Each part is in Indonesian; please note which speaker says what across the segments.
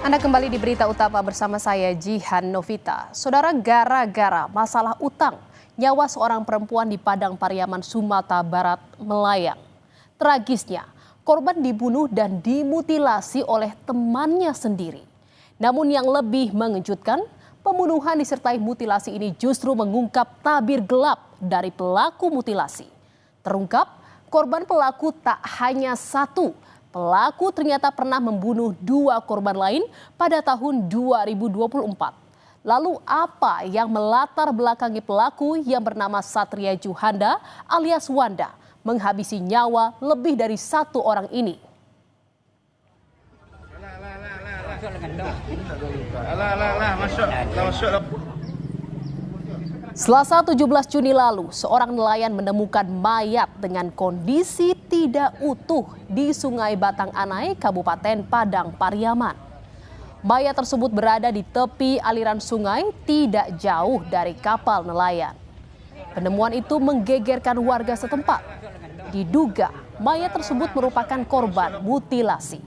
Speaker 1: Anda kembali di Berita Utama bersama saya Jihan Novita. Saudara, gara-gara masalah utang, nyawa seorang perempuan di Padang Pariaman, Sumatera Barat melayang. Tragisnya, korban dibunuh dan dimutilasi oleh temannya sendiri. Namun yang lebih mengejutkan, pembunuhan disertai mutilasi ini justru mengungkap tabir gelap dari pelaku mutilasi. Terungkap, korban pelaku tak hanya satu. Pelaku ternyata pernah membunuh 2 korban lain pada tahun 2024. Lalu apa yang melatar belakangi pelaku yang bernama Satria Juhanda alias Wanda menghabisi nyawa lebih dari 1 orang ini? Selasa 17 Juni lalu, seorang nelayan menemukan mayat dengan kondisi tidak utuh di Sungai Batang Anai, Kabupaten Padang Pariaman. Mayat tersebut berada di tepi aliran sungai tidak jauh dari kapal nelayan. Penemuan itu menggegerkan warga setempat. Diduga mayat tersebut merupakan korban mutilasi.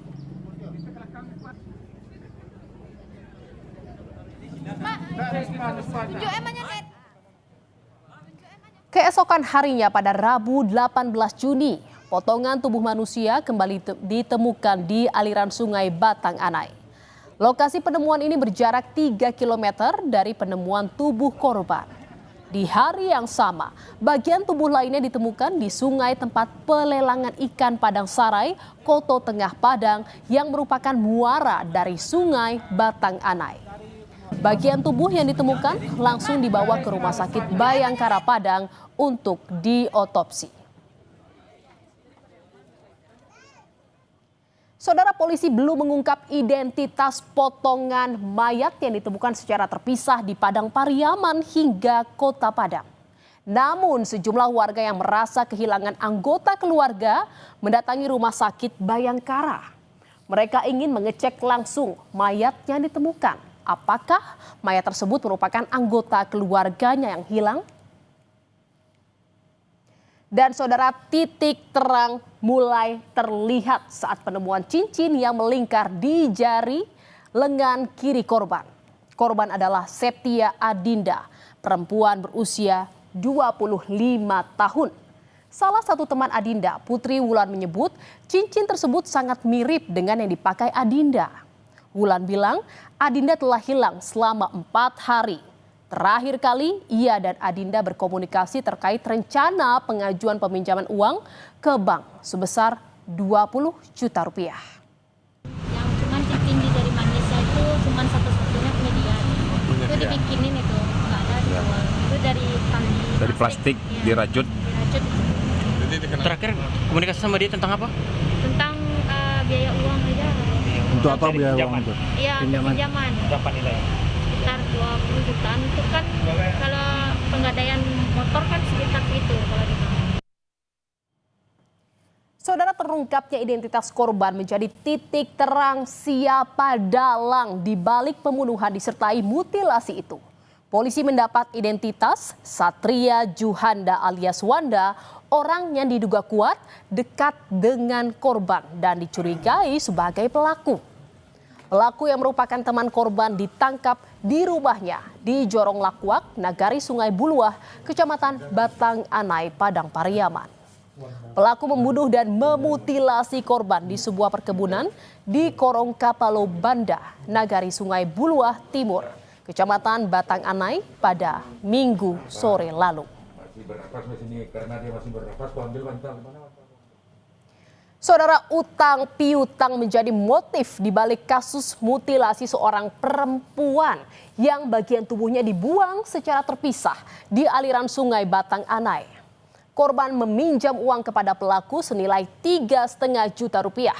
Speaker 1: Keesokan harinya pada Rabu 18 Juni, potongan tubuh manusia kembali ditemukan di aliran sungai Batang Anai. Lokasi penemuan ini berjarak 3 km dari penemuan tubuh korban. Di hari yang sama, bagian tubuh lainnya ditemukan di sungai tempat pelelangan ikan Padang Sarai, Koto Tengah Padang yang merupakan muara dari sungai Batang Anai. Bagian tubuh yang ditemukan langsung dibawa ke Rumah Sakit Bayangkara Padang untuk diotopsi. Saudara, polisi belum mengungkap identitas potongan mayat yang ditemukan secara terpisah di Padang Pariaman hingga Kota Padang. Namun sejumlah warga yang merasa kehilangan anggota keluarga mendatangi Rumah Sakit Bayangkara. Mereka ingin mengecek langsung mayat yang ditemukan. Apakah mayat tersebut merupakan anggota keluarganya yang hilang? Dan saudara, titik terang mulai terlihat saat penemuan cincin yang melingkar di jari lengan kiri korban. Korban adalah Septia Adinda, perempuan berusia 25 tahun. Salah satu teman Adinda, Putri Wulan, menyebut cincin tersebut sangat mirip dengan yang dipakai Adinda. Wulan bilang Adinda telah hilang selama 4 hari. Terakhir kali ia dan Adinda berkomunikasi terkait rencana pengajuan peminjaman uang ke bank sebesar 20 juta rupiah.
Speaker 2: Yang cuman cincin di jari manisnya itu cuman satu-satunya punya dia. Itu dibikinin itu, nggak ada dijual. Itu dari
Speaker 3: plastik ya, dirajut. Terakhir komunikasi sama dia tentang apa?
Speaker 2: Tentang biaya uang aja.
Speaker 4: Untuk apa biaya uang itu?
Speaker 2: Iya, pinjaman.
Speaker 3: Berapa nilai?
Speaker 2: Sekitar 20 jutaan. Itu kan kalau penggadaian motor kan sekitar itu kalau di bank.
Speaker 1: Saudara, terungkapnya identitas korban menjadi titik terang siapa dalang di balik pembunuhan disertai mutilasi itu. Polisi mendapat identitas Satria Juhanda alias Wanda, orang yang diduga kuat dekat dengan korban dan dicurigai sebagai pelaku. Pelaku yang merupakan teman korban ditangkap di rumahnya di Jorong Lakwak, Nagari Sungai Buluah, Kecamatan Batang Anai, Padang Pariaman. Pelaku membunuh dan memutilasi korban di sebuah perkebunan di Korong Kapalo Banda, Nagari Sungai Buluah Timur, Kecamatan Batang Anai pada Minggu sore lalu. Saudara, utang piutang menjadi motif di balik kasus mutilasi seorang perempuan yang bagian tubuhnya dibuang secara terpisah di aliran sungai Batang Anai. Korban meminjam uang kepada pelaku senilai 3,5 juta rupiah.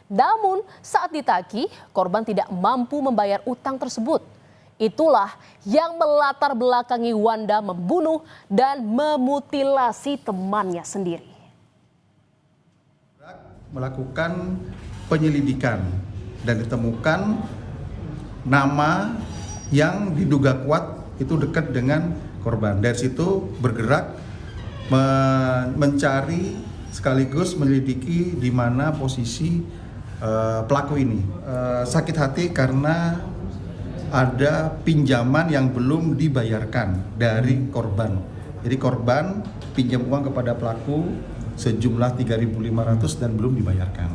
Speaker 1: Namun saat ditagih, korban tidak mampu membayar utang tersebut. Itulah yang melatar belakangi Wanda membunuh dan memutilasi temannya sendiri.
Speaker 4: Melakukan penyelidikan dan ditemukan nama yang diduga kuat itu dekat dengan korban. Dari situ bergerak mencari sekaligus menyelidiki di mana posisi pelaku ini. Sakit hati karena ada pinjaman yang belum dibayarkan dari korban. Jadi korban pinjam uang kepada pelaku sejumlah 3.500 dan belum dibayarkan.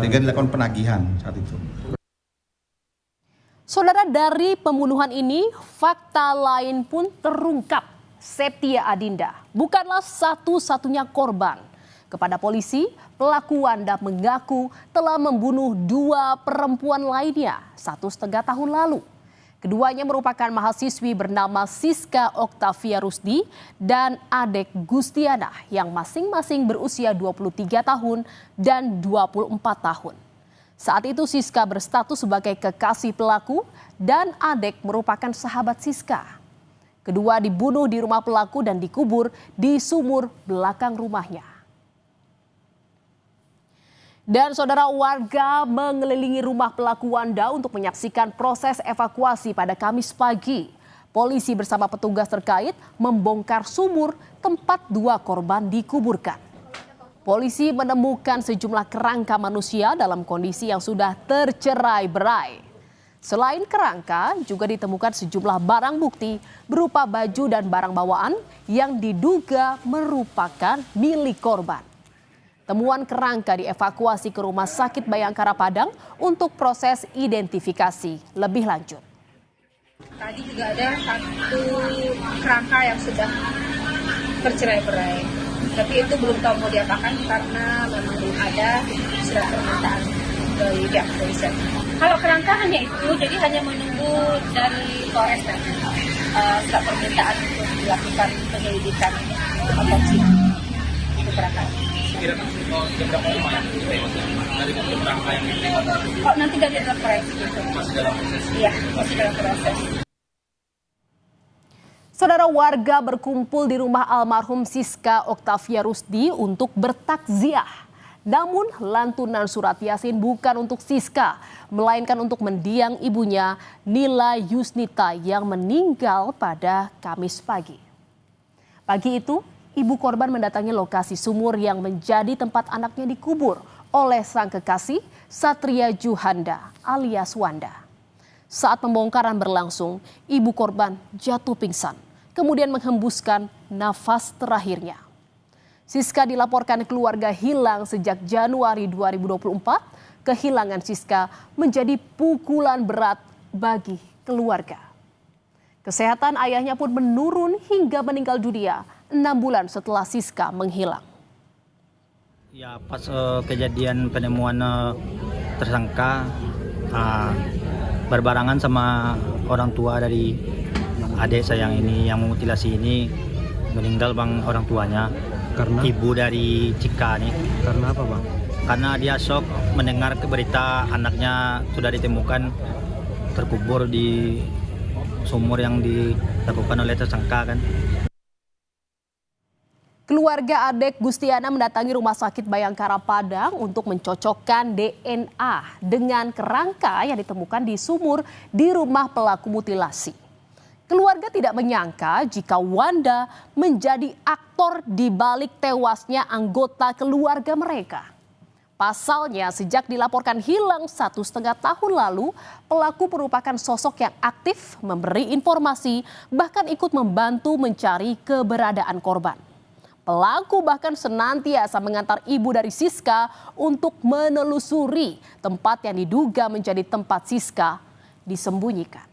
Speaker 4: Sehingga dilakukan penagihan saat itu.
Speaker 1: Saudara, dari pembunuhan ini, fakta lain pun terungkap. Septia Adinda bukanlah satu-satunya korban. Kepada polisi, pelaku Wanda mengaku telah membunuh 2 perempuan lainnya 1,5 tahun lalu. Keduanya merupakan mahasiswi bernama Siska Oktavia Rusdi dan Adek Gustiana yang masing-masing berusia 23 tahun dan 24 tahun. Saat itu Siska berstatus sebagai kekasih pelaku dan Adek merupakan sahabat Siska. Kedua dibunuh di rumah pelaku dan dikubur di sumur belakang rumahnya. Dan saudara, warga mengelilingi rumah pelaku Wanda untuk menyaksikan proses evakuasi pada Kamis pagi. Polisi bersama petugas terkait membongkar sumur tempat 2 korban dikuburkan. Polisi menemukan sejumlah kerangka manusia dalam kondisi yang sudah tercerai-berai. Selain kerangka, juga ditemukan sejumlah barang bukti berupa baju dan barang bawaan yang diduga merupakan milik korban. Temuan kerangka dievakuasi ke Rumah Sakit Bayangkara Padang untuk proses identifikasi lebih lanjut.
Speaker 5: Tadi juga ada 1 kerangka yang sudah tercerai-berai, tapi itu belum tahu mau diapakan karena memang belum ada surat permintaan dari pihak kepolisian. Kalau kerangka hanya itu, jadi hanya menunggu dari Polres surat permintaan untuk dilakukan penyelidikan otopsi untuk kerangka. Oh, nanti dari proses gitu. Masih dalam proses? Iya, masih dalam proses.
Speaker 1: Saudara, warga berkumpul di rumah almarhum Siska Oktavia Rusdi untuk bertakziah. Namun lantunan surat Yasin bukan untuk Siska, melainkan untuk mendiang ibunya Nila Yusnita yang meninggal pada Kamis pagi. Pagi itu, ibu korban mendatangi lokasi sumur yang menjadi tempat anaknya dikubur oleh sang kekasih Satria Juhanda alias Wanda. Saat pembongkaran berlangsung, ibu korban jatuh pingsan, kemudian menghembuskan nafas terakhirnya. Siska dilaporkan keluarga hilang sejak Januari 2024. Kehilangan Siska menjadi pukulan berat bagi keluarga. Kesehatan ayahnya pun menurun hingga meninggal dunia 6 bulan setelah Siska menghilang.
Speaker 6: Ya, pas kejadian penemuan tersangka berbarengan sama orang tua dari adik saya ini yang memutilasi ini, meninggal bang orang tuanya. Karena ibu dari Cika nih. Karena apa bang? Karena dia shock mendengar berita anaknya sudah ditemukan terkubur di sumur yang dilakukan oleh tersangka kan.
Speaker 1: Keluarga Adek Gustiana mendatangi Rumah Sakit Bayangkara Padang untuk mencocokkan DNA dengan kerangka yang ditemukan di sumur di rumah pelaku mutilasi. Keluarga tidak menyangka jika Wanda menjadi aktor di balik tewasnya anggota keluarga mereka. Pasalnya, sejak dilaporkan hilang 1,5 tahun lalu, pelaku merupakan sosok yang aktif memberi informasi, bahkan ikut membantu mencari keberadaan korban. Pelaku bahkan senantiasa mengantar ibu dari Siska untuk menelusuri tempat yang diduga menjadi tempat Siska disembunyikan.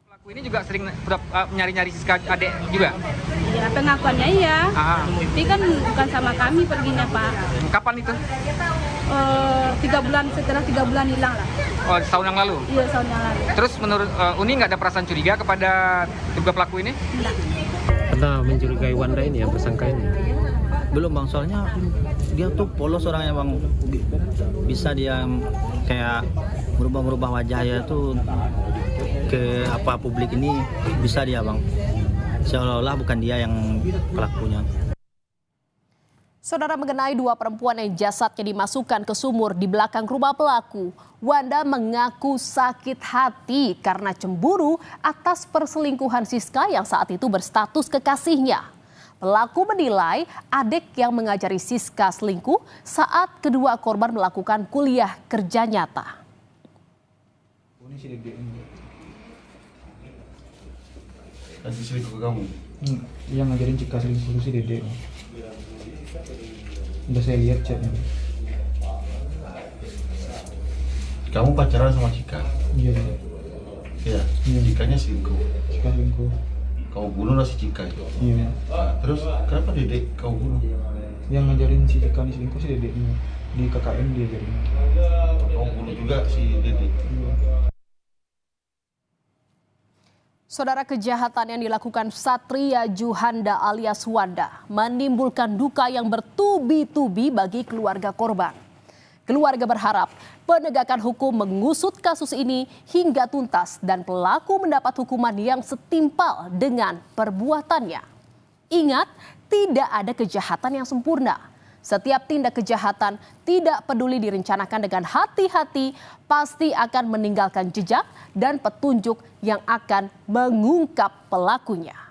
Speaker 3: Pelaku ini juga sering nyari-nyari Siska adek juga?
Speaker 5: Ya, pengakuannya iya. Tapi kan bukan sama kami perginya Pak.
Speaker 3: Kapan itu?
Speaker 5: 3 bulan, setelah 3 bulan hilang lah.
Speaker 3: Oh, tahun yang lalu?
Speaker 5: Iya, tahun yang lalu.
Speaker 3: Terus menurut Uni nggak ada perasaan curiga kepada kedua pelaku ini?
Speaker 5: Enggak.
Speaker 7: Pernah mencurigai Wanda ini yang tersangka ini?
Speaker 6: Belum bang, soalnya dia tuh polos orangnya bang. Bisa dia kayak merubah wajahnya tuh ke publik ini, bisa dia bang. Seolah-olah bukan dia yang pelakunya.
Speaker 1: Saudara, mengenai 2 perempuan yang jasadnya dimasukkan ke sumur di belakang rumah pelaku, Wanda mengaku sakit hati karena cemburu atas perselingkuhan Siska yang saat itu berstatus kekasihnya. Pelaku menilai adik yang mengajari Siska selingkuh saat kedua korban melakukan kuliah kerja nyata.
Speaker 8: Adik selingkuh ke kamu?
Speaker 9: Yang ngajarin Cika selingkuh itu si Dede. Udah saya lihat chatnya.
Speaker 8: Kamu pacaran sama Cika?
Speaker 9: Iya, Dede.
Speaker 8: Iya. Cikanya selingkuh.
Speaker 9: Cika selingkuh.
Speaker 8: Kau bunuh lah si Cika itu.
Speaker 9: Iya.
Speaker 8: Nah, terus kenapa Dede kau bunuh?
Speaker 9: Yang ngajarin si Cika ini selingkuh si Dede. Di KKN dia ajarin.
Speaker 8: Kau bunuh juga si Dede.
Speaker 9: Iya.
Speaker 1: Saudara, kejahatan yang dilakukan Satria Juhanda alias Wanda menimbulkan duka yang bertubi-tubi bagi keluarga korban. Keluarga berharap penegakan hukum mengusut kasus ini hingga tuntas dan pelaku mendapat hukuman yang setimpal dengan perbuatannya. Ingat, tidak ada kejahatan yang sempurna. Setiap tindak kejahatan, tidak peduli direncanakan dengan hati-hati, pasti akan meninggalkan jejak dan petunjuk yang akan mengungkap pelakunya.